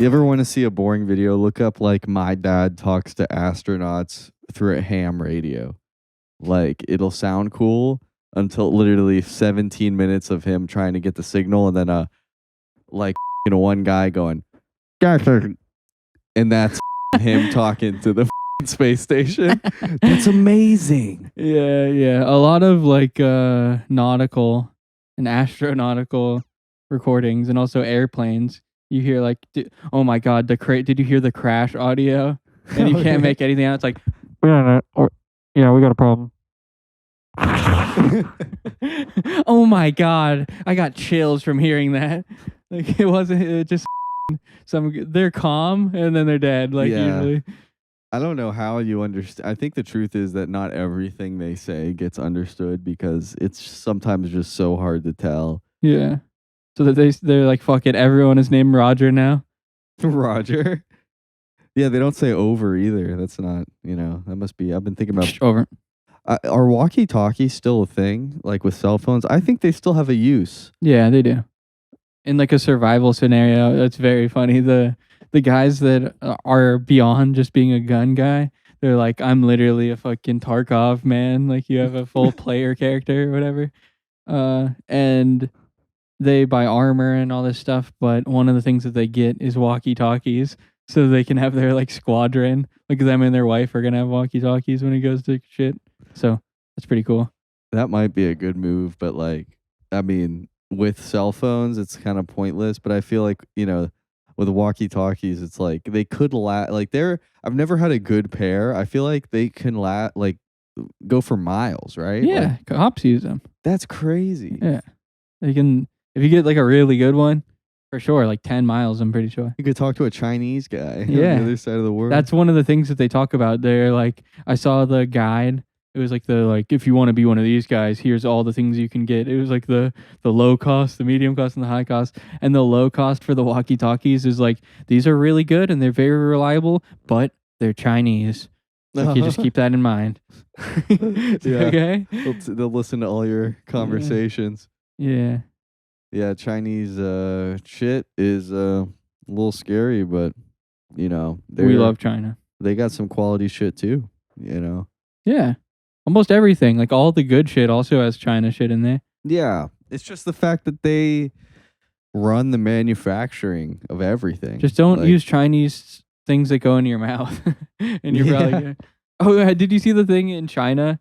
You ever want to see a boring video? Look up like my dad talks to astronauts through a ham radio. Like it'll sound cool until literally 17 minutes of him trying to get the signal, and then like one guy going, and that's him talking to the space station. That's amazing. Yeah. A lot of like nautical and astronautical recordings, and also airplanes. You hear like, oh my god, did you hear the crash audio? And you can't make anything out. It's like, yeah, we got a problem. Oh my god, I got chills from hearing that. Like it just they're calm and then they're dead. Like usually. I don't know how you understand. I think the truth is that not everything they say gets understood because it's sometimes just so hard to tell. Yeah. So that they're like, fuck it, everyone is named Roger now. Roger. Yeah, they don't say over either. That's not, that must be. I've been thinking about over. Are walkie-talkies still a thing? Like with cell phones, I think they still have a use. Yeah, they do. In like a survival scenario, that's very funny. The guys that are beyond just being a gun guy, they're like, I'm literally a fucking Tarkov, man. Like you have a full player character or whatever. And they buy armor and all this stuff, but one of the things that they get is walkie-talkies, so they can have their like squadron. Like them and their wife are gonna have walkie-talkies when he goes to shit. So that's pretty cool. That might be a good move, but like, I mean, with cell phones, it's kind of pointless. But I feel like with walkie-talkies, it's like they could I've never had a good pair. I feel like they can go for miles, right? Yeah, like, cops use them. That's crazy. Yeah, they can. If you get like a really good one, for sure, like 10 miles, I'm pretty sure. You could talk to a Chinese guy on Yeah. the other side of the world. That's one of the things that they talk about. They're like, I saw the guide. It was like if you want to be one of these guys, here's all the things you can get. It was like the low cost, the medium cost, and the high cost. And the low cost for the walkie-talkies is like, these are really good and they're very reliable, but they're Chinese. Like you just keep that in mind. Yeah. Okay? They'll listen to all your conversations. Yeah. Yeah, Chinese shit is a little scary, but we love China. They got some quality shit too, Yeah. Almost everything, like all the good shit also has China shit in there. Yeah. It's just the fact that they run the manufacturing of everything. Just don't use Chinese things that go into your mouth. And you're probably gonna... Oh, did you see the thing in China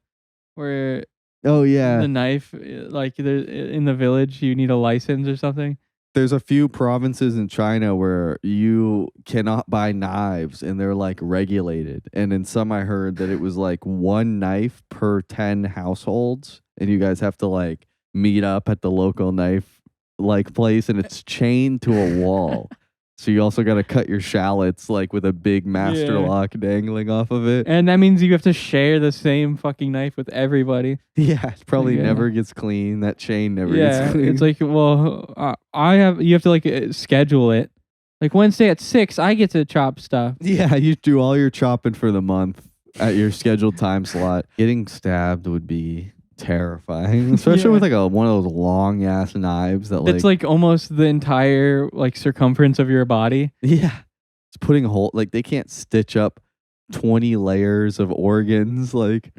where oh yeah, the knife, like in the village, you need a license or something? There's a few provinces in China where you cannot buy knives and they're like regulated. And in some I heard that it was like one knife per 10 households, and you guys have to like meet up at the local knife like place, and it's chained to a wall. So you also got to cut your shallots like with a big master lock dangling off of it. And that means you have to share the same fucking knife with everybody. Yeah, it probably never gets clean. That chain never gets clean. It's like, well, you have to like schedule it. Like Wednesday at 6, I get to chop stuff. Yeah, you do all your chopping for the month at your scheduled time slot. Getting stabbed would be terrifying, especially with like one of those long ass knives that it's like almost the entire like circumference of your body. Yeah, it's putting a hole, like they can't stitch up 20 layers of organs, like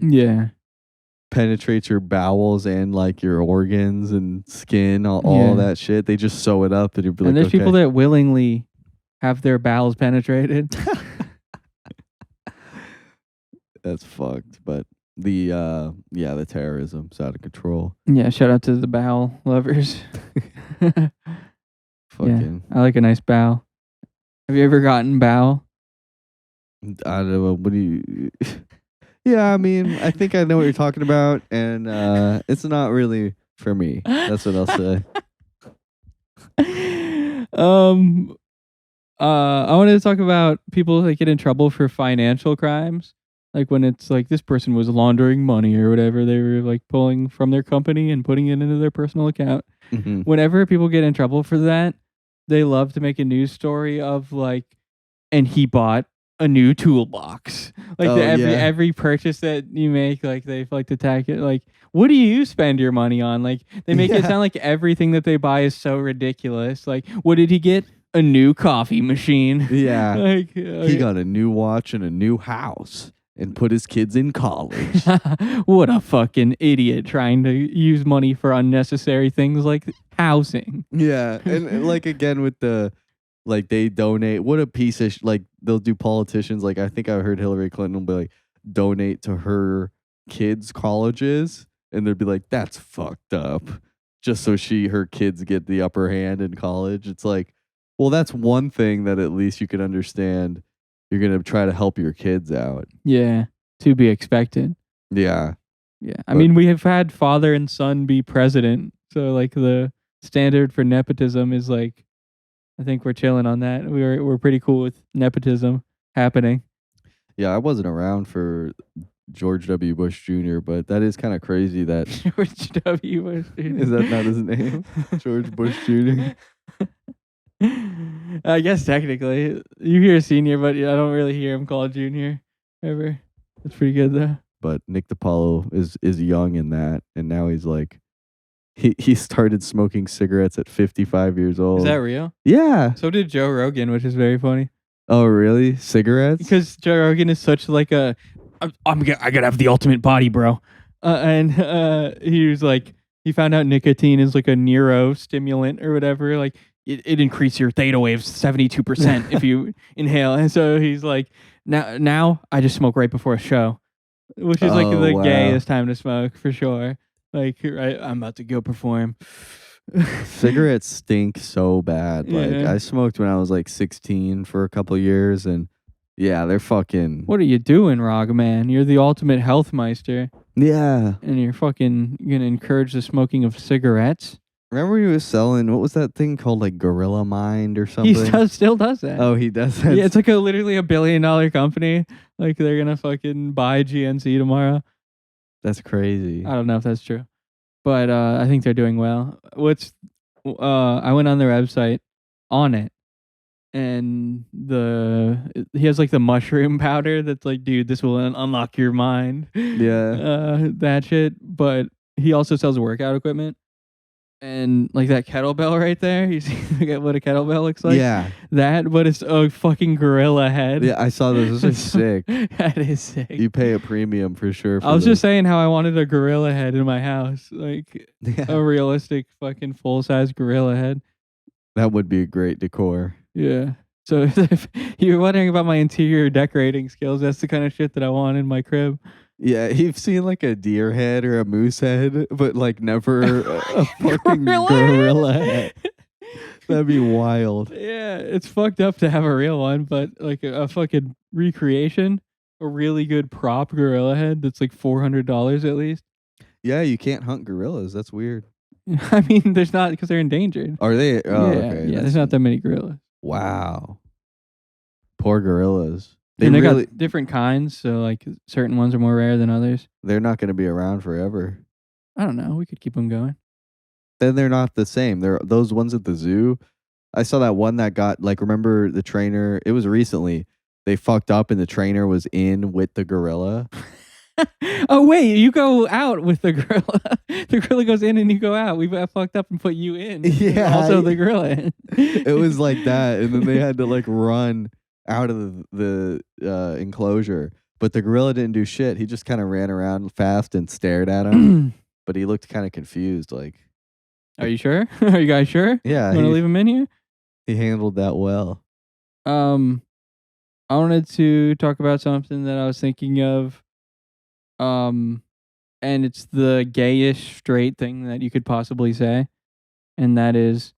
penetrates your bowels and like your organs and skin, all that shit. They just sew it up, and you'd be like, and there's people that willingly have their bowels penetrated. That's fucked. But the terrorism's out of control. Yeah, shout out to the bowel lovers. Fucking, I like a nice bow. Have you ever gotten bow? I don't know. What do you? Yeah, I mean, I think I know what you're talking about, and it's not really for me. That's what I'll say. I wanted to talk about people that get in trouble for financial crimes. Like when it's like this person was laundering money or whatever, they were like pulling from their company and putting it into their personal account. Mm-hmm. Whenever people get in trouble for that, they love to make a news story of like, and he bought a new toolbox. Like every purchase that you make, like they like to tag it. Like, what do you spend your money on? Like they make it sound like everything that they buy is so ridiculous. Like, what did he get? a new coffee machine. Yeah. Like, He got a new watch and a new house and put his kids in college. what a fucking idiot trying to use money for unnecessary things like housing. Yeah. And like again with the like they donate what a piece of like they'll do politicians like I think I heard Hillary Clinton will be like donate to her kids colleges and they'd be like that's fucked up just so her kids get the upper hand in college. It's like well that's one thing that at least you could understand you're going to try to help your kids out. Yeah, to be expected. Yeah. Yeah, I mean we have had father and son be president, so like the standard for nepotism is like I think we're chilling on that. We're pretty cool with nepotism happening. Yeah, I wasn't around for George W. Bush Jr., but that is kind of crazy that George W. Bush Jr. is that not his name? George Bush Jr. I guess technically you hear senior, but I don't really hear him called junior ever. That's pretty good though. But Nick DiPaolo is young in that, and now he's like he started smoking cigarettes at 55 years old. Is that real? Yeah. So did Joe Rogan, which is very funny. Oh, really? Cigarettes? Because Joe Rogan is such like a, I gotta have the ultimate body, bro. And he was like, he found out nicotine is like a neurostimulant or whatever. Like it increases your theta waves 72% if you inhale. And so he's like, now I just smoke right before a show, which is like the gayest time to smoke for sure. Like, right, I'm about to go perform. Cigarettes stink so bad. Like Yeah. I smoked when I was like 16 for a couple years, and yeah, they're fucking. What are you doing, Rog man? You're the ultimate health meister, Yeah. and you're gonna encourage the smoking of cigarettes. Remember he was selling what was that thing called like Gorilla Mind or something? He still does that. Oh, he does that. Yeah, it's like literally $1 billion company. Like they're gonna fucking buy GNC tomorrow. That's crazy. I don't know if that's true, but I think they're doing well. I went on their website on it, and he has like the mushroom powder that's like, dude, this will unlock your mind. Yeah. That shit. But he also sells workout equipment. And like that kettlebell right there, you see what a kettlebell looks like? Yeah. That, but it's a fucking gorilla head. Yeah, I saw those. Those are sick. That is sick. You pay a premium for sure. I was just saying how I wanted a gorilla head in my house. Like a realistic fucking full-size gorilla head. That would be a great decor. Yeah. So if you're wondering about my interior decorating skills, that's the kind of shit that I want in my crib. Yeah, you've seen like a deer head or a moose head, but like never a fucking gorilla head. That'd be wild. Yeah, it's fucked up to have a real one, but like a fucking recreation, a really good prop gorilla head that's like $400 at least. Yeah, you can't hunt gorillas. That's weird. I mean, there's not because they're endangered. Are they? Oh, yeah, okay. Yeah, there's not that many gorillas. Wow. Poor gorillas. They got different kinds, so like certain ones are more rare than others. They're not going to be around forever. I don't know. We could keep them going. Then they're not the same. They're those ones at the zoo. I saw that one that got like remember the trainer. It was recently. They fucked up and the trainer was in with the gorilla. Oh wait, you go out with the gorilla. The gorilla goes in and you go out. We got fucked up and put you in. Yeah. Also the gorilla in. It was like that, and then they had to like run out of the enclosure. But the gorilla didn't do shit. He just kind of ran around fast and stared at him. But he looked kind of confused. Like, are you sure? Are you guys sure? Yeah, You want to leave him in here? He handled that well. I wanted to talk about something that I was thinking of. And it's the gayish straight thing that you could possibly say, and that is,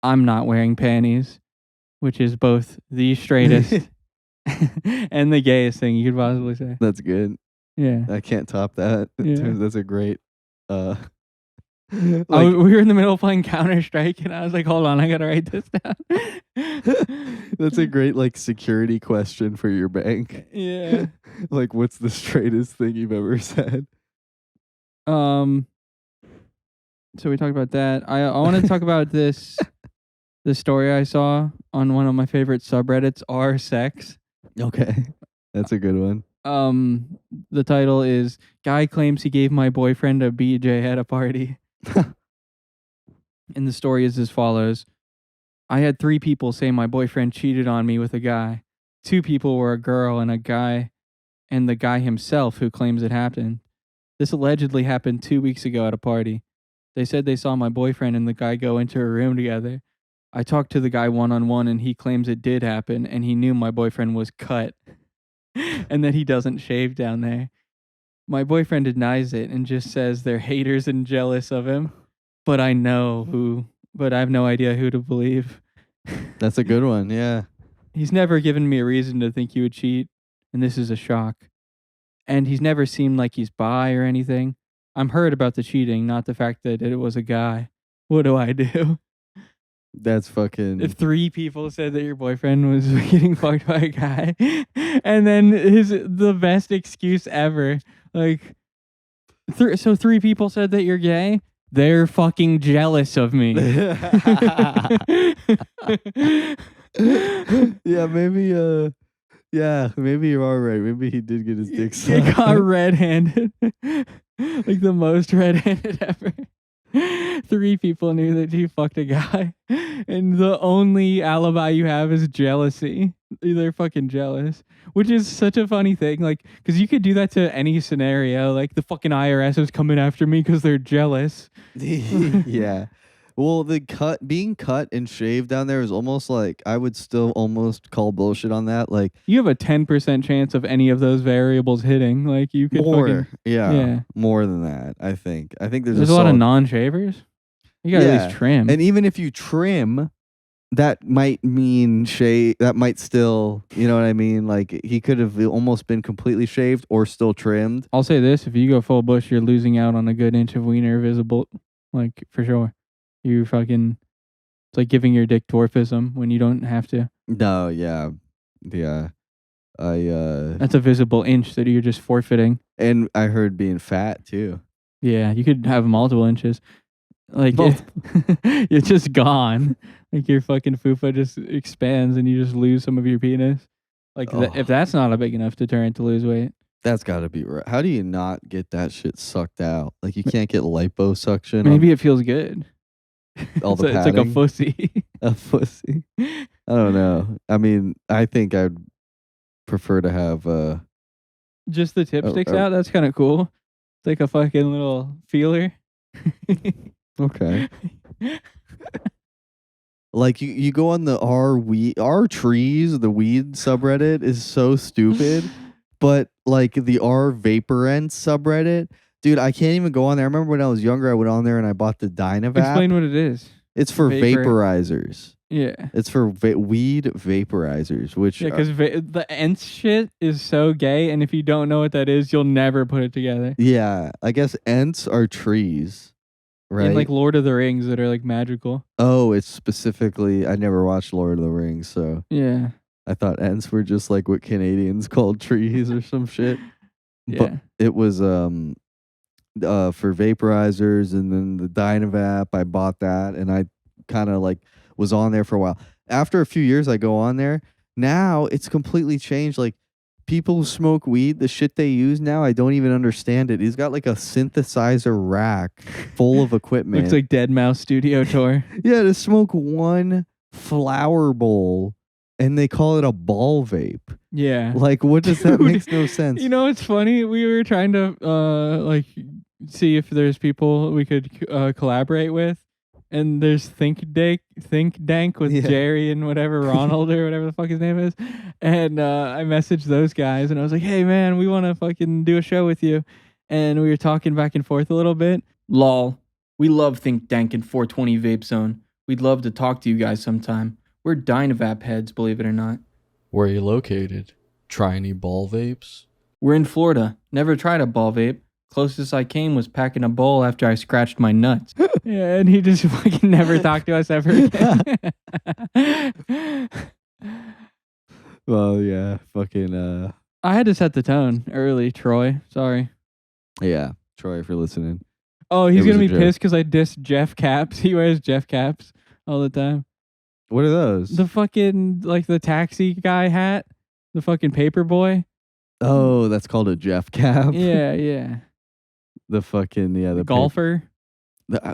I'm not wearing panties, which is both the straightest and the gayest thing you could possibly say. That's good. Yeah, I can't top that. Yeah. That's a great. We were in the middle of playing Counter-Strike, and I was like, "Hold on, I gotta write this down." That's a great like security question for your bank. Yeah. Like, what's the straightest thing you've ever said? So we talked about that. I want to talk about this story I saw on one of my favorite subreddits, r sex. Okay, that's a good one. The title is "Guy Claims He Gave My Boyfriend a BJ at a Party." And the story is as follows. I had 3 people say my boyfriend cheated on me with a guy. 2 people were a girl and the guy himself who claims it happened. This allegedly happened 2 weeks ago at a party. They said they saw my boyfriend and the guy go into a room together. I talked to the guy one-on-one and he claims it did happen and he knew my boyfriend was cut and that he doesn't shave down there. My boyfriend denies it and just says they're haters and jealous of him, but I have no idea who to believe. That's a good one. Yeah. He's never given me a reason to think he would cheat, and this is a shock. And he's never seemed like he's bi or anything. I'm hurt about the cheating, not the fact that it was a guy. What do I do? That's fucking. If 3 people said that your boyfriend was getting fucked by a guy, and then the best excuse ever, like, so 3 people said that you're gay, they're fucking jealous of me. Yeah, maybe. Yeah, maybe you are right. Maybe he did get his dick sucked. He got red-handed, like the most red-handed ever. 3 people knew that you fucked a guy, and the only alibi you have is jealousy. They're fucking jealous, which is such a funny thing. Like, because you could do that to any scenario. Like, the fucking IRS is coming after me because they're jealous. Yeah. Well, being cut and shaved down there is almost like I would still almost call bullshit on that. Like, You have a 10% chance of any of those variables hitting. Like, you could more, fucking, yeah, more than that. I think there's a lot of non-shavers. You gotta at least trim. And even if you trim, that might mean shave. That might still, you know what I mean? Like, he could have almost been completely shaved or still trimmed. I'll say this: if you go full bush, you're losing out on a good inch of wiener visible, like for sure. You fucking, it's like giving your dick dwarfism when you don't have to. No, yeah. That's a visible inch that you're just forfeiting. And I heard being fat too. Yeah, you could have multiple inches. Like, you're just gone. Like, your fucking fupa just expands and you just lose some of your penis. Like, if that's not a big enough deterrent to lose weight. That's got to be right. How do you not get that shit sucked out? Like, you can't get liposuction. Maybe it feels good. All the it's like a pussy. A pussy. I don't know. I mean, I think I'd prefer to have just the tip sticks out. That's kind of cool. It's like a fucking little feeler. Okay. Like, you go on the our trees, the weed subreddit is so stupid, but like the R Vaporent subreddit, dude, I can't even go on there. I remember when I was younger, I went on there and I bought the Dynavap. Explain what it is. It's for vaporizers. Yeah. It's for weed vaporizers, which... Yeah, because the Ents shit is so gay, and if you don't know what that is, you'll never put it together. Yeah, I guess Ents are trees, right? In like Lord of the Rings that are like magical. Oh, it's specifically... I never watched Lord of the Rings, so... Yeah. I thought Ents were just like what Canadians called trees or some shit. Yeah. But it was... for vaporizers, and then the Dynavap, I bought that, and I kind of like was on there for a while. After a few years, I go on there. Now it's completely changed. Like, people who smoke weed, the shit they use now, I don't even understand it. He's got like a synthesizer rack full of equipment. Looks like Dead Mouse Studio Tour. Yeah, to smoke one flower bowl, and they call it a ball vape. Yeah. Like, what does that? Makes no sense. You know, it's funny. We were trying to like see if there's people we could collaborate with, and there's Think Dank with Jerry and whatever Ronald or whatever the fuck his name is, and I messaged those guys and I was like, hey man, we want to fucking do a show with you, and we were talking back and forth a little bit. Lol, we love Think Dank and 420 Vape Zone. We'd love to talk to you guys sometime. We're Dynavap heads, believe it or not. Where are you located? Try any ball vapes? We're in Florida. Never tried a ball vape. Closest I came was packing a bowl after I scratched my nuts. Yeah, and he just fucking never talked to us ever again. Well, yeah, fucking. I had to set the tone early, Troy. Sorry. Yeah, Troy, if you're listening. Oh, he's gonna be pissed because I dissed Jeff Caps. He wears Jeff Caps all the time. What are those? The fucking, like, the taxi guy hat. The fucking paper boy. Oh, that's called a Jeff cap. Yeah. The fucking, the golfer.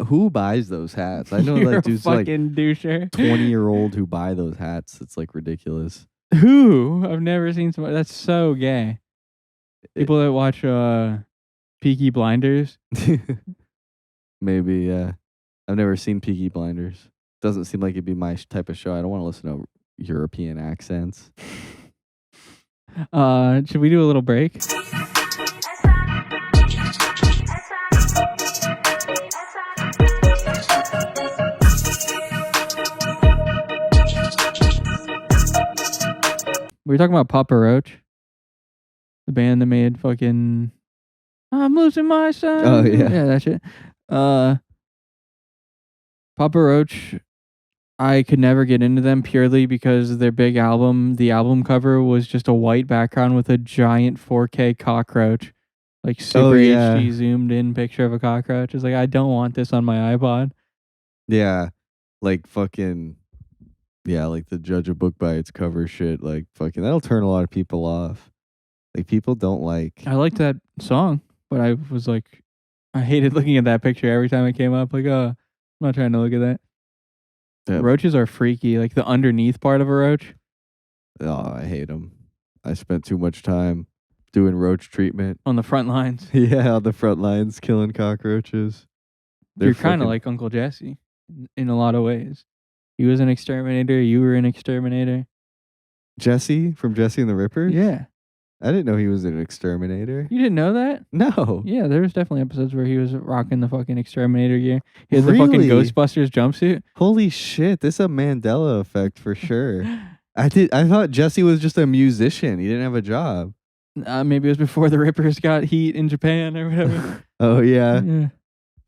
Who buys those hats? I know You're like a dudes like fucking doucher. 20-year-old who buy those hats. It's like ridiculous. Who? I've never seen somebody. That's so gay. People that watch Peaky Blinders. Maybe, yeah. I've never seen Peaky Blinders. Doesn't seem like it'd be my type of show. I don't want to listen to European accents. Should we do a little break? We were talking about Papa Roach, the band that made fucking "I'm Losing My Son." Oh, yeah. Yeah, that shit. Papa Roach, I could never get into them purely because their big album, the album cover was just a white background with a giant 4K cockroach, like super yeah. HD zoomed in picture of a cockroach. It's like, I don't want this on my iPod. Yeah. Like fucking, yeah, like the judge a book by its cover shit. Like fucking, that'll turn a lot of people off. Like people don't like. I liked that song, but I was like, I hated looking at that picture every time it came up. Like, I'm not trying to look at that. Yeah. Roaches are freaky. Like the underneath part of a roach. Oh, I hate them. I spent too much time doing roach treatment. On the front lines. Yeah, on the front lines, killing cockroaches. You're kind of like Uncle Jesse in a lot of ways. He was an exterminator. You were an exterminator. Jesse from Jesse and the Rippers? Yeah. I didn't know he was an exterminator. You didn't know that? No. Yeah, there was definitely episodes where he was rocking the fucking exterminator gear. He had the fucking Really? Ghostbusters jumpsuit. Holy shit, this is a Mandela effect for sure. I thought Jesse was just a musician. He didn't have a job. Maybe it was before the Rippers got heat in Japan or whatever. Oh yeah. Yeah.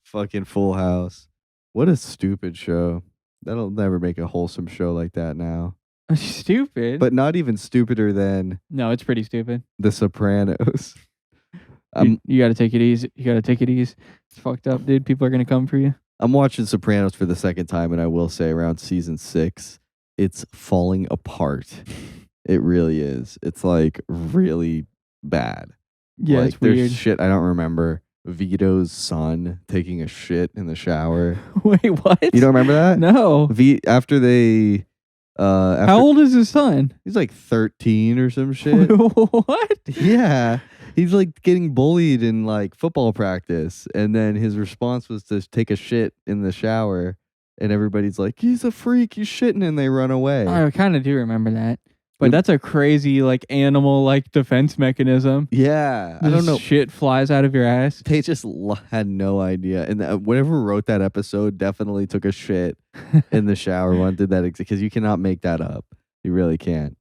Fucking Full House. What a stupid show. That'll never make a wholesome show like that now. Stupid. But not even stupider than no, it's pretty stupid. The Sopranos. You got to take it easy. You got to take it easy. It's fucked up, dude. People are going to come for you. I'm watching Sopranos for the second time, and I will say around season 6, it's falling apart. It really is. It's like really bad. Yeah, like, it's weird. There's shit I don't remember. Vito's son taking a shit in the shower. Wait, what? You don't remember that? No. After they... How old is his son? He's like 13 or some shit. What? Yeah. He's like getting bullied in like football practice. And then his response was to take a shit in the shower. And everybody's like, he's a freak. He's shitting. And they run away. I kind of do remember that. But that's a crazy like animal like defense mechanism. Yeah. I don't Just know. Shit flies out of your ass. They just had no idea. And whoever wrote that episode definitely took a shit in the shower one. Did that because you cannot make that up. You really can't.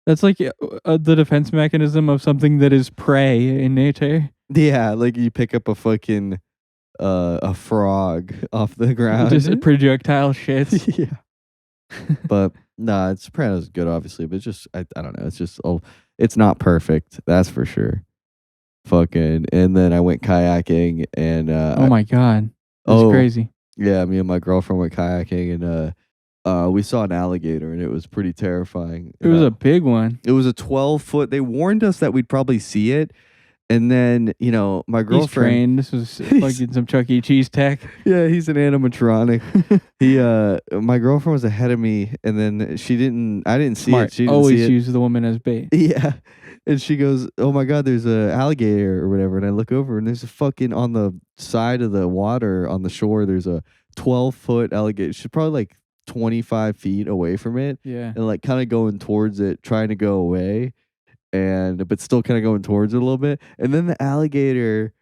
That's like the defense mechanism of something that is prey in nature. Yeah, like you pick up a fucking a frog off the ground. Just projectile shit. Yeah. But nah, Sopranos is good, obviously, but just I don't know. It's just it's not perfect. That's for sure. Fucking, and then I went kayaking, and oh my god, that's crazy. Yeah, me and my girlfriend went kayaking, and we saw an alligator, and it was pretty terrifying. It was a big one. It was a 12-foot. They warned us that we'd probably see it. And then, my girlfriend... He's trained. This was fucking some Chuck E. Cheese tech. Yeah, he's an animatronic. My girlfriend was ahead of me, and then I didn't see Smart. it. She didn't Always see it. use the woman as bait. Yeah. And she goes, oh my God, there's a alligator or whatever. And I look over, and there's a fucking, on the side of the water, on the shore, there's a 12-foot alligator. She's probably like 25 feet away from it. Yeah. And like kind of going towards it, trying to go away. But still kind of going towards it a little bit. And then the alligator,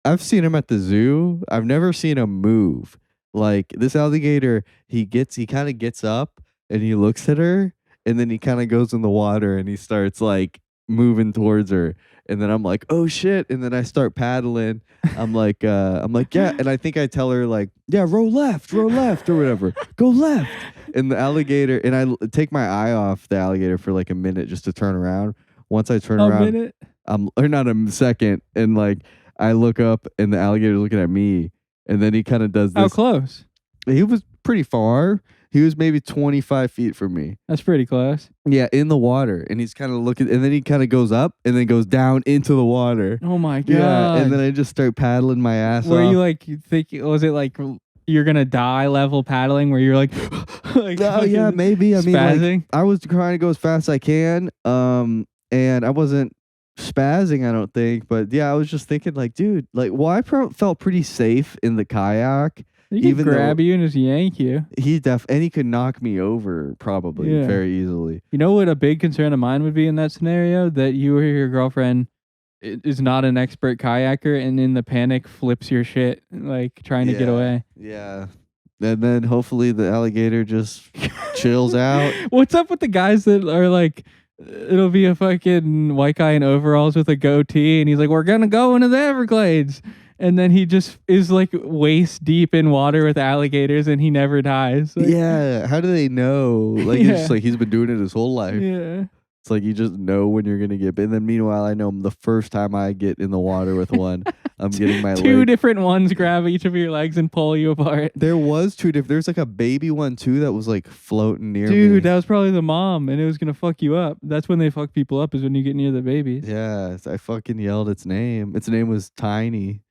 I've seen him at the zoo. I've never seen him move. Like this alligator, he kind of gets up and he looks at her, and then he kind of goes in the water and he starts like moving towards her. And then I'm like, oh shit. And then I start paddling. I'm like, yeah. And I think I tell her like, yeah, row left or whatever. Go left. And the alligator, and I take my eye off the alligator for like a minute just to turn around. Once I turn around, minute? Or not a second, and like I look up, and the alligator's looking at me, and then he kind of does this. How close? He was pretty far, He was maybe 25 feet from me. That's pretty close. Yeah, in the water. And he's kind of looking, and then he kind of goes up and then goes down into the water. Oh my god. Yeah, and then I just start paddling my ass Were off. you like was it like you're gonna die level paddling where you're like, like Oh yeah, fucking maybe. I mean, like, spazzing? I was trying to go as fast as I can, and I wasn't spazzing, I don't think. But yeah, I was just thinking, like, dude, like, well, I felt pretty safe in the kayak. He could even though- grab you and just yank you. And he could knock me over probably Yeah. very easily. You know what a big concern of mine would be in that scenario? That you or your girlfriend is not an expert kayaker and in the panic flips your shit, like trying to get away. Yeah. And then hopefully the alligator just chills out. What's up with the guys that are like, it'll be a fucking white guy in overalls with a goatee, and he's like, "We're gonna go into the Everglades," and then he just is like waist deep in water with alligators, and he never dies. Like, Yeah. How do they know? Like, it's Yeah. just like he's been doing it his whole life. yeah. It's like you just know when you're gonna get bit. And then meanwhile, I know the first time I get in the water with one, I'm getting my Two leg. different ones grab each of your legs and pull you apart. There was two different. There's like a baby one too that was like floating near me. Dude, that was probably the mom, and it was gonna fuck you up. That's when they fuck people up, is when you get near the babies. Yeah, I fucking yelled its name. Its name was Tiny,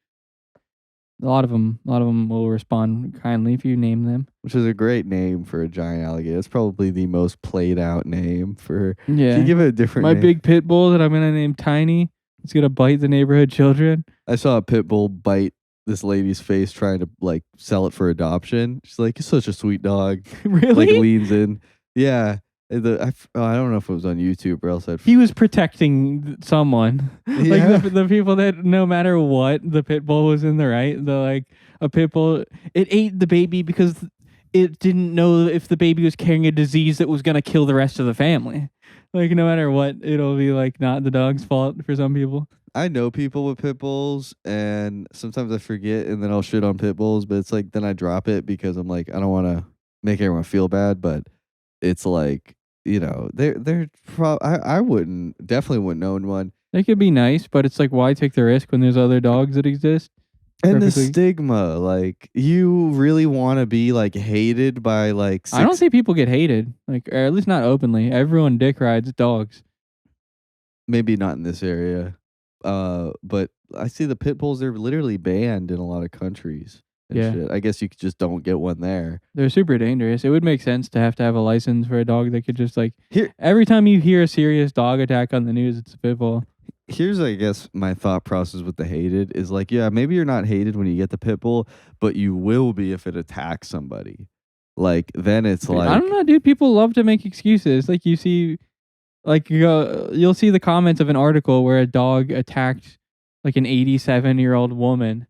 A lot of them will respond kindly if you name them. which is a great name for a giant alligator. It's probably the most played out name for. Yeah. If you give it a different My name. big pit bull that I'm gonna name Tiny. It's gonna bite the neighborhood children. I saw a pit bull bite this lady's face trying to like sell it for adoption. She's like, "You're such a sweet dog." Really? Like leans in. Yeah. I don't know if it was on YouTube or else I'd. He was protecting someone. Yeah. Like the people that no matter what, the pit bull was in the right. The like a pit bull, it ate the baby because it didn't know if the baby was carrying a disease that was gonna kill the rest of the family. Like no matter what, it'll be like not the dog's fault for some people. I know people with pit bulls, and sometimes I forget, and then I'll shit on pit bulls. But it's like then I drop it because I'm like I don't want to make everyone feel bad, but it's like they're I definitely wouldn't own one. They could be nice, but it's like why take the risk when there's other dogs that exist? And the Perfectly. stigma, like you really want to be like hated by like I don't see people get hated, like or at least not openly. Everyone dick rides dogs. maybe not in this area, but I see the pit bulls. They're literally banned in a lot of countries. And Yeah. shit. I guess you just don't get one there. They're super dangerous. It would make sense to have a license for a dog that could just like Here- every time you hear a serious dog attack on the news, it's a pit bull. Here's, I guess, my thought process with the hated is like, yeah, maybe you're not hated when you get the pit bull, but you will be if it attacks somebody. Like then it's like I don't know, dude. People love to make excuses. Like you see, like you'll see the comments of an article where a dog attacked like an 87-year-old woman.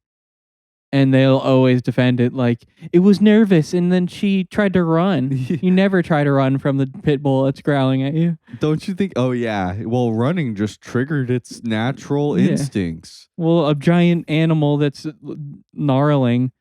And they'll always defend it like it was nervous and then she tried to run. You never try to run from the pit bull that's growling at you. Don't you think? Oh yeah. Well, running just triggered its natural Yeah. instincts. Well, a giant animal that's gnarling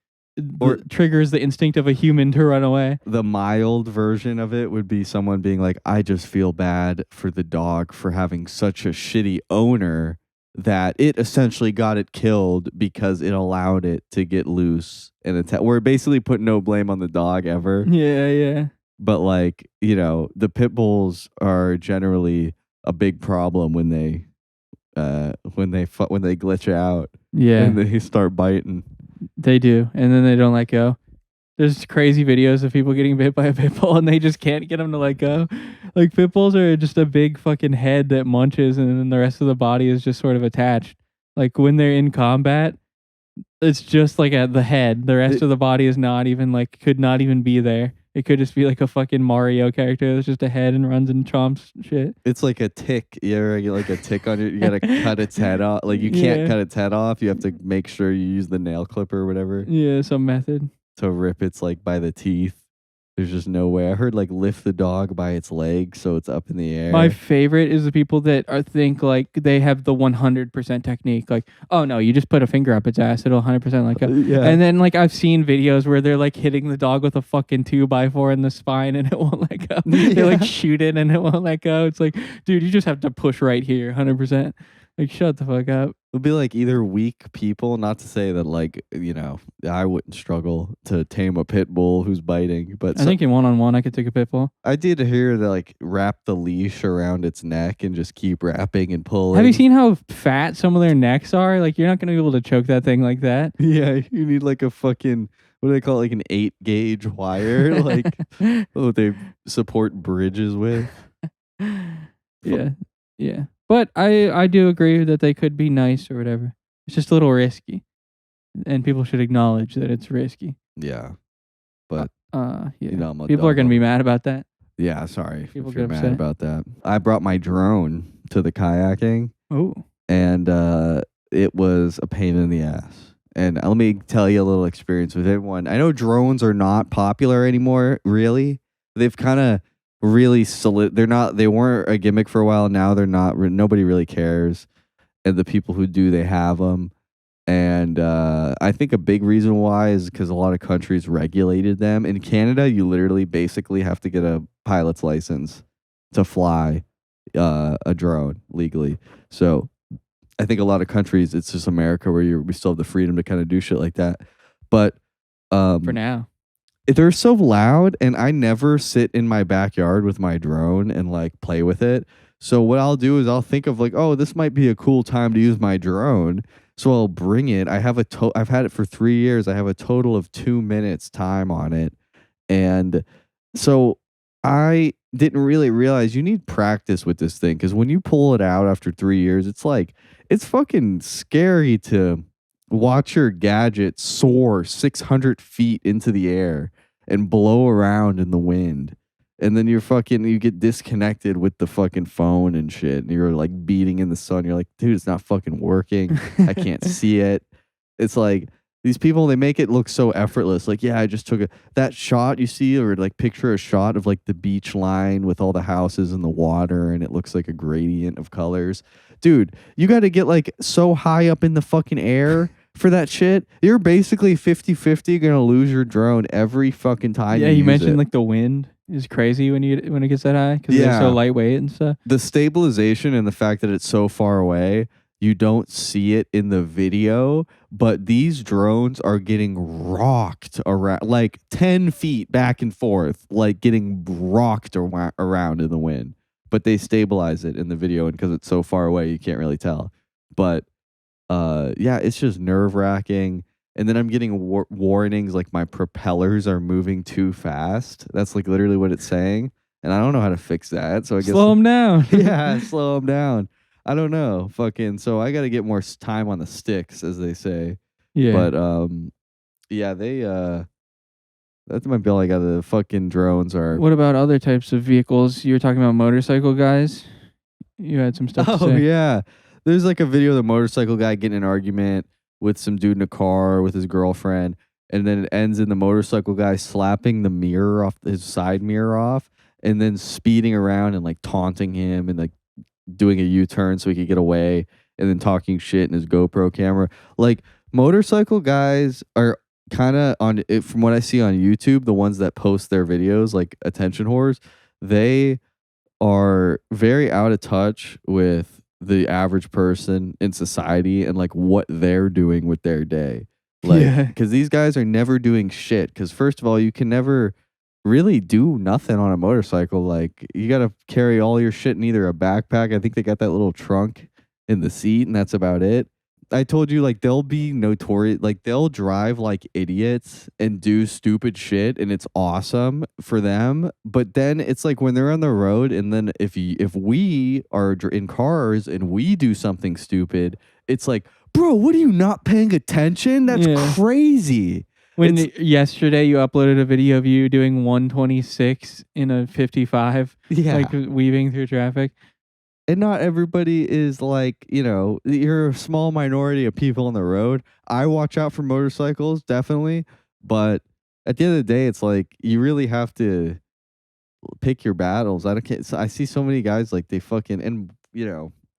Or- triggers the instinct of a human to run away. The mild version of it would be someone being like, "I just feel bad for the dog for having such a shitty owner that it essentially got it killed because it allowed it to get loose and attack." We're basically putting no blame on the dog ever. Yeah, yeah. But like, the pit bulls are generally a big problem when they glitch out Yeah, and they start biting. they do. And then they don't let go. There's crazy videos of people getting bit by a pit bull and they just can't get them to let go. Like pit bulls are just a big fucking head that munches and then the rest of the body is just sort of attached. Like when they're in combat, it's just like at the head. The rest of the body is not even like could not even be there. It could just be like a fucking Mario character that's just a head and runs and chomps shit. It's like a tick. You ever get like a tick on it? You gotta cut its head off. Like you can't Yeah. cut its head off. You have to make sure you use the nail clipper or whatever Yeah, some method. to rip its like by the teeth. There's just no way. I heard like lift the dog by its legs so it's up in the air. My favorite is the people that think like they have the 100% technique. Like, oh no, you just put a finger up its ass, it'll 100% let go. Yeah. And then like I've seen videos where they're like hitting the dog with a fucking 2x4 in the spine and it won't let go. They like Yeah. shoot it and it won't let go. It's like, dude, you just have to push right here, 100%. Like, shut the fuck up. It'll be like either weak people, not to say that like, I wouldn't struggle to tame a pit bull who's biting, but I think in one-on-one, I could take a pit bull. I did hear that like wrap the leash around its neck and just keep wrapping and pulling. Have you seen how fat some of their necks are? Like, you're not going to be able to choke that thing like that. Yeah, you need like a fucking, what do they call it? Like an 8-gauge wire, like they support bridges with. Yeah. Yeah. But I do agree that they could be nice or whatever. It's just a little risky. And people should acknowledge that it's risky. Yeah. But Yeah. I'm a People are going to be dog. mad about that. Yeah, sorry People if you're get mad upset. about that. I brought my drone to the kayaking. Oh. And it was a pain in the ass. And let me tell you a little experience with everyone. I know drones are not popular anymore, really. They've kind of really they weren't a gimmick for a while. Now they're not. Nobody really cares. And the people who do, they have them. And I think a big reason why is because a lot of countries regulated them. In Canada, you literally basically have to get a pilot's license to fly a drone legally. So I think a lot of countries, it's just America where we still have the freedom to kind of do shit like that. But For now. they're so loud, and I never sit in my backyard with my drone and like play with it. So what I'll do is I'll think of like, oh, this might be a cool time to use my drone. So I'll bring it. I've had it for 3 years. I have a total of 2 minutes time on it. And so I didn't really realize you need practice with this thing, because when you pull it out after 3 years, it's fucking scary to watch your gadget soar 600 feet into the air and blow around in the wind. And then you get disconnected with the fucking phone and shit. And you're like beating in the sun. You're like, dude, it's not fucking working. I can't see it. It's like these people, they make it look so effortless. Like, yeah, I just took that shot you see, or like picture a shot of like the beach line with all the houses and the water, and it looks like a gradient of colors. Dude, you got to get like so high up in the fucking air for that shit. You're basically 50-50 gonna lose your drone every fucking time. Yeah, you you use mentioned it. like the wind is crazy when it gets that high because they're Yeah. so lightweight and stuff. The stabilization and the fact that it's so far away, you don't see it in the video, but these drones are getting rocked around like 10 feet back and forth, like getting rocked around in the wind. But they stabilize it in the video, and because it's so far away, you can't really tell. But yeah, it's just nerve-wracking. And then I'm getting warnings like my propellers are moving too fast. That's like literally what it's saying. And I don't know how to fix that. So I guess Slow them down. yeah, slow them down. I don't know. Fucking, so I got to get more time on the sticks, as they say. Yeah. But yeah, that might be all I got. The fucking drones are. What about other types of vehicles? You were talking about motorcycle guys. You had some stuff to Oh say. yeah, there's like a video of the motorcycle guy getting in an argument with some dude in a car with his girlfriend, and then it ends in the motorcycle guy slapping the mirror off, his side mirror off, and then speeding around and like taunting him and like doing a U-turn so he could get away, and then talking shit in his GoPro camera. Like, motorcycle guys are kind of on it, from what I see on YouTube, the ones that post their videos, like attention whores, they are very out of touch with the average person in society and like what they're doing with their day. Like, Yeah. because these guys are never doing shit. Because first of all, you can never really do nothing on a motorcycle. Like, you got to carry all your shit in either a backpack. I think they got that little trunk in the seat, and that's about it. I told you, like, they'll be notorious, like they'll drive like idiots and do stupid shit, and it's awesome for them. But then it's like when they're on the road, and then if we are in cars and we do something stupid, it's like, bro, what are you not paying attention? That's Yeah. crazy. When It's- yesterday you uploaded a video of you doing 126 in a 55, Yeah. like weaving through traffic. And not everybody is like, you're a small minority of people on the road. I watch out for motorcycles, definitely. But at the end of the day, it's like you really have to pick your battles. I see so many guys like they fucking, and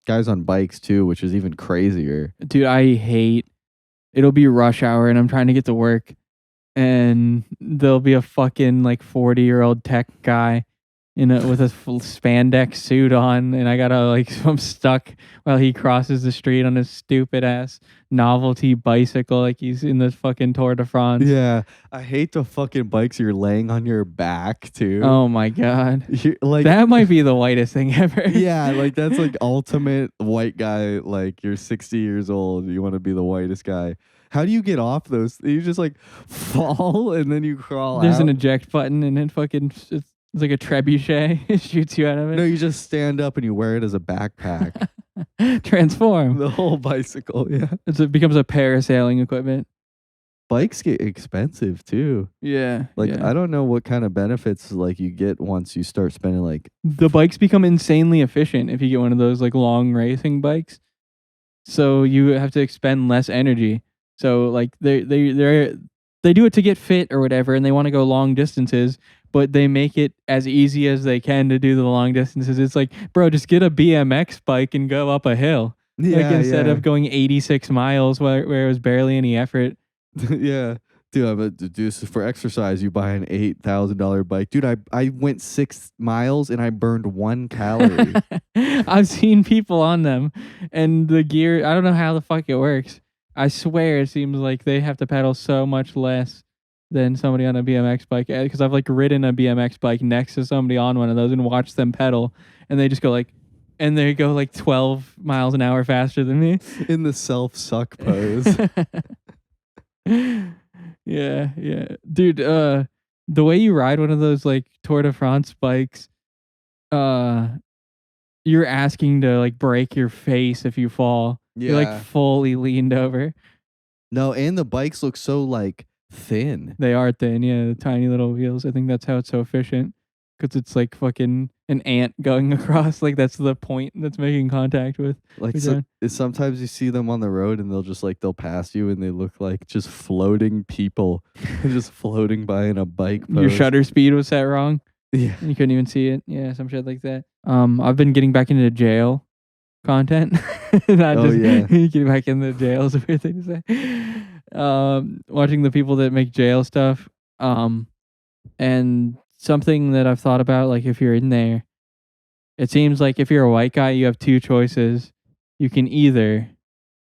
guys on bikes too, which is even crazier. Dude, I hate it'll be rush hour and I'm trying to get to work and there'll be a fucking like 40-year-old tech guy with a full spandex suit on, and I gotta like I'm stuck while he crosses the street on his stupid ass novelty bicycle, like he's in the fucking Tour de France. Yeah, I hate the fucking bikes you're laying on your back too. Oh my god, Like that might be the whitest thing ever. yeah, like that's like ultimate white guy. Like you're 60 years old, you want to be the whitest guy. How do you get off those? You just like fall and then you crawl There's out. an eject button, and it fucking it's like a trebuchet. It shoots you out of it. No, you just stand up and you wear it as a backpack. Transform. The whole bicycle, yeah. It becomes a parasailing equipment. Bikes get expensive too. Yeah. Like yeah. I don't know what kind of benefits like you get once you start spending like The bikes become insanely efficient if you get one of those like long racing bikes. So you have to expend less energy. So like they do it to get fit or whatever, and they want to go long distances, but they make it as easy as they can to do the long distances. It's like, bro, just get a BMX bike and go up a hill. Like instead of going 86 miles where it was barely any effort. yeah. Dude, this is for exercise. You buy an $8,000 bike. Dude, I went 6 miles and I burned 1 calorie. I've seen people on them, and the gear, I don't know how the fuck it works. I swear it seems like they have to pedal so much less than somebody on a BMX bike, because I've like ridden a BMX bike next to somebody on one of those and watched them pedal, and they just go like, and they go like 12 miles an hour faster than me. In the self-suck pose. Yeah. Dude, the way you ride one of those like Tour de France bikes, you're asking to like break your face if you fall. You're like fully leaned over. No, and the bikes look so like thin. They are thin, yeah, the tiny little wheels. I think that's how it's so efficient, because it's like fucking an ant going across. Like that's the point that's making contact with. Like sometimes you see them on the road and they'll pass you and they look like just floating people, just floating by in a bike post. Your shutter speed was set wrong. Yeah, you couldn't even see it. Yeah, some shit like that. I've been getting back into jail content. Not just getting back into jail is a weird thing to say. Watching the people that make jail stuff. And something that I've thought about, like if you're in there, it seems like if you're a white guy, you have two choices. You can either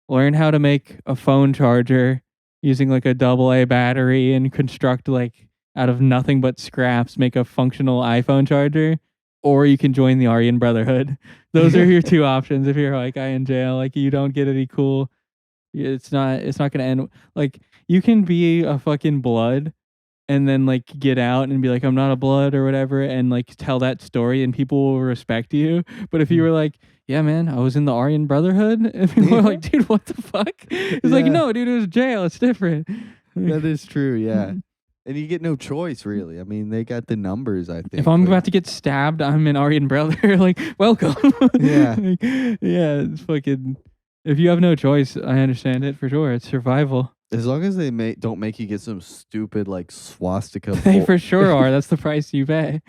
learn how to make a phone charger using like a AA battery and construct like out of nothing but scraps, make a functional iPhone charger, or you can join the Aryan Brotherhood. Those are your two options if you're a white guy in jail. Like you don't get any cool. It's not gonna end. Like you can be a fucking blood and then like get out and be like, I'm not a blood or whatever, and like tell that story and people will respect you. But if you were like, yeah, man, I was in the Aryan Brotherhood, and people were like, dude, what the fuck? It's like, no, dude, it was jail. It's different. That is true, yeah. And you get no choice, really. I mean, they got the numbers, I think. If I'm about to get stabbed, I'm an Aryan brother. Like, welcome. Yeah. Like, yeah, it's fucking... If you have no choice, I understand it for sure. It's survival. As long as they don't make you get some stupid, like, swastika... They for sure are. That's the price you pay.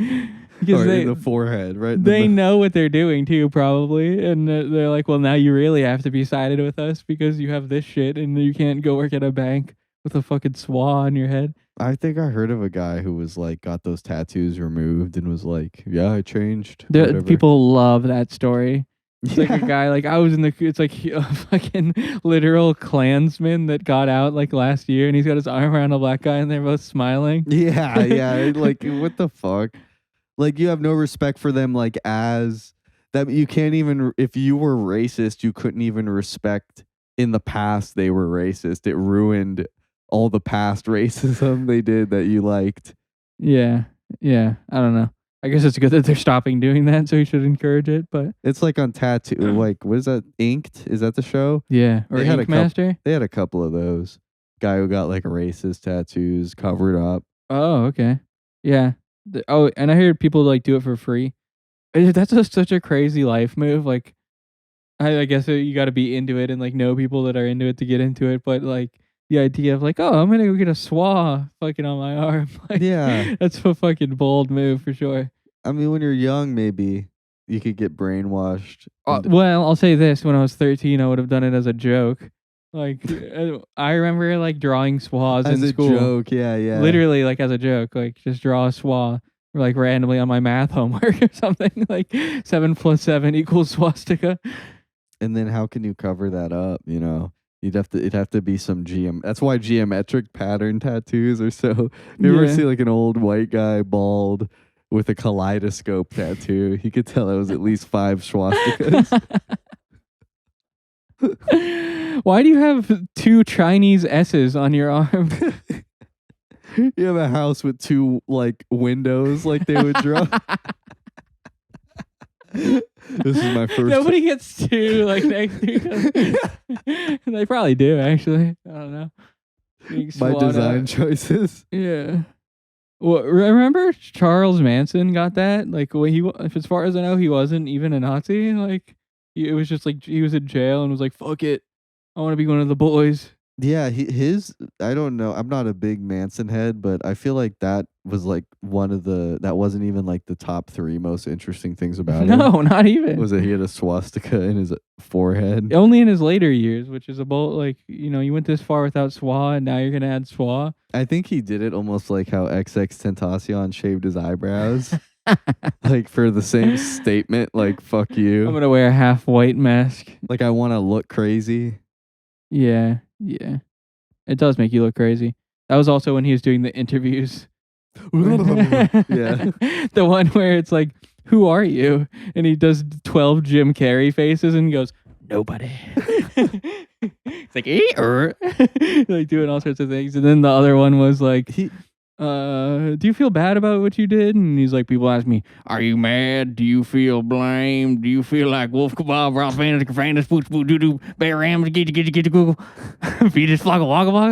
Because in the forehead, right? They know what they're doing, too, probably. And they're like, well, now you really have to be sided with us because you have this shit and you can't go work at a bank with a fucking swa on your head. I think I heard of a guy who was like got those tattoos removed and was like, yeah, I changed. People love that story. It's like a guy, like I was in it's like a fucking literal Klansman that got out like last year, and he's got his arm around a black guy and they're both smiling. Yeah. Like what the fuck? Like you have no respect for them, like as that you can't even, if you were racist, you couldn't even respect in the past they were racist. It ruined all the past racism they did that you liked. Yeah. I don't know. I guess it's good that they're stopping doing that, so you should encourage it. But it's like on tattoo, like what is that? Inked? Is that the show? Yeah, or Ink Master. They had a couple of those. Guy who got like racist tattoos covered up. Oh, okay. Yeah. And I heard people like do it for free. That's such a crazy life move. Like, I guess you got to be into it and like know people that are into it to get into it. But like, the idea of like, oh, I'm gonna go get a swa fucking on my arm. Like, yeah, that's a fucking bold move for sure. I mean, when you're young, maybe you could get brainwashed. Well, I'll say this: when I was 13, I would have done it as a joke. Like, I remember like drawing swas in school. As a joke, yeah. Literally, like as a joke, like just draw a swa. or like randomly on my math homework or something. Like 7 + 7 = swastika. And then how can you cover that up? It'd have to be some That's why geometric pattern tattoos are so. You ever Yeah. see like an old white guy bald with a kaleidoscope tattoo? You could tell it was at least 5 swastikas. Why do you have 2 Chinese S's on your arm? You have a house with 2 like windows, like they would draw. This is my first. Nobody gets 2 like next to each other. They probably do, actually. I don't know. My design choices. Yeah. Well, remember Charles Manson got that? Like, as far as I know, he wasn't even a Nazi. Like, it was just like he was in jail and was like, "Fuck it, I want to be one of the boys." Yeah, I don't know. I'm not a big Manson head, but I feel like that was like that wasn't even like the top 3 most interesting things about him. No, not even. Was it he had a swastika in his forehead? Only in his later years, which is about like, you went this far without SWA, and now you're gonna add SWA. I think he did it almost like how XXXTentacion shaved his eyebrows. Like for the same statement, like fuck you. I'm gonna wear a half white mask. Like I want to look crazy. Yeah. It does make you look crazy. That was also when he was doing the interviews. Yeah. The one where it's like, "Who are you?" And he does 12 Jim Carrey faces and he goes, "Nobody." It's like, like doing all sorts of things. And then the other one was like, "Do you feel bad about what you did?" And he's like, people ask me, "Are you mad? Do you feel blamed? Do you feel like Wolf Kebab, Ralph Vanis, Kafandis, Pooch Poo Doo Doo, Bear Ram, Get Google, Fetus Floggle Woggle Woggle?"